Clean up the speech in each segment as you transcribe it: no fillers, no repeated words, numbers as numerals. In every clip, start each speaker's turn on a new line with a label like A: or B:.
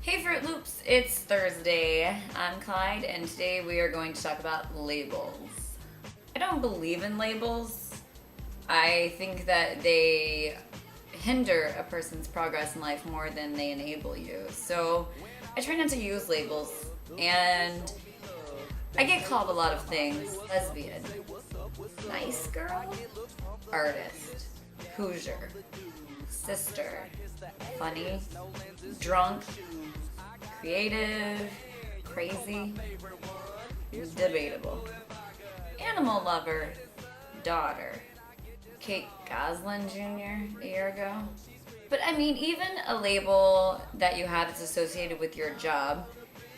A: Hey Fruit Loops, it's Thursday. I'm Clyde, and today we are going to talk about labels. I don't believe in labels. I think that they hinder a person's progress in life more than they enable you. So I try not to use labels, and I get called a lot of things. Lesbian, nice girl, artist, Hoosier, sister, funny, drunk, creative, crazy, debatable, animal lover, daughter, Kate Goslin Jr. a year ago. But I mean, even a label that you have that's associated with your job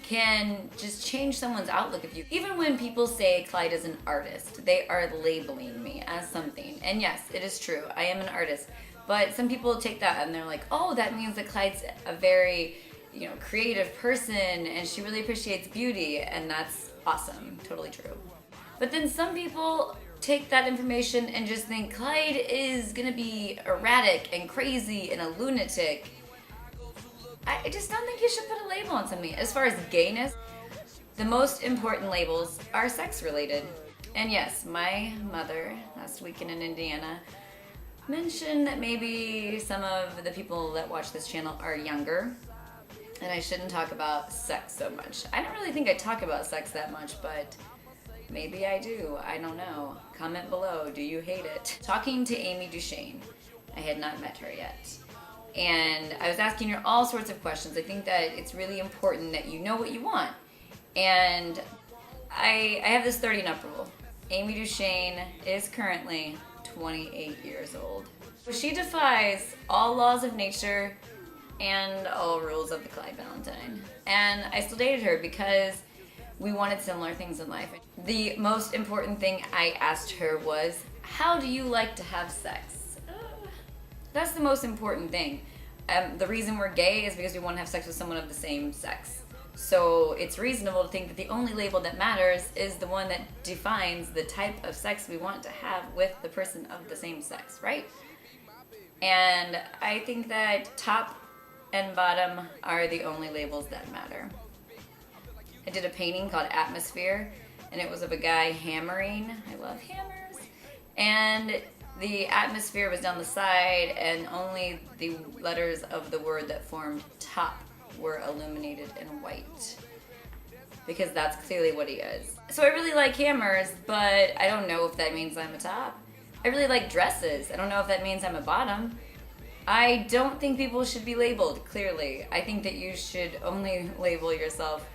A: can just change someone's outlook of you. Even when people say Clyde is an artist, they are labeling me as something. And yes, it is true, I am an artist. But some people take that and they're like, oh, that means that Clyde's a very, creative person and she really appreciates beauty, and that's awesome, totally true. But then some people take that information and just think Clyde is gonna be erratic and crazy and a lunatic. I just don't think you should put a label on something. As far as gayness, the most important labels are sex related. And yes, my mother, last weekend in Indiana, mentioned that maybe some of the people that watch this channel are younger and I shouldn't talk about sex so much. I don't really think I talk about sex that much, but maybe I do. I don't know. Comment below. Do you hate it? Talking to Amy Duchesne. I had not met her yet. And I was asking her all sorts of questions. I think that it's really important that you know what you want. And I have this 30 and up rule. Amy Duchesne is currently 28 years old. She defies all laws of nature and all rules of the Clyde Valentine. And I still dated her because we wanted similar things in life. The most important thing I asked her was, how do you like to have sex? That's the most important thing. The reason we're gay is because we want to have sex with someone of the same sex. So it's reasonable to think that the only label that matters is the one that defines the type of sex we want to have with the person of the same sex, right? And I think that top and bottom are the only labels that matter. I did a painting called Atmosphere, and it was of a guy hammering. I love hammers. And the atmosphere was down the side, and only the letters of the word that formed top were illuminated in white, because that's clearly what he is. So I really like hammers, but I don't know if that means I'm a top. I really like dresses. I don't know if that means I'm a bottom. I don't think people should be labeled, clearly. I think that you should only label yourself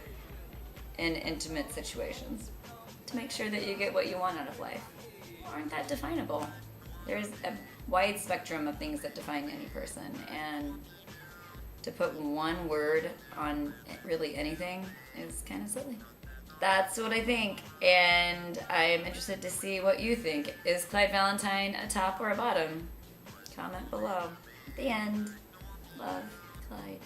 A: in intimate situations to make sure that you get what you want out of life. Aren't that definable? There's a wide spectrum of things that define any person, and to put one word on really anything is kind of silly. That's what I think, and I'm interested to see what you think. Is Clyde Valentine a top or a bottom? Comment below. The end. Love, Clyde.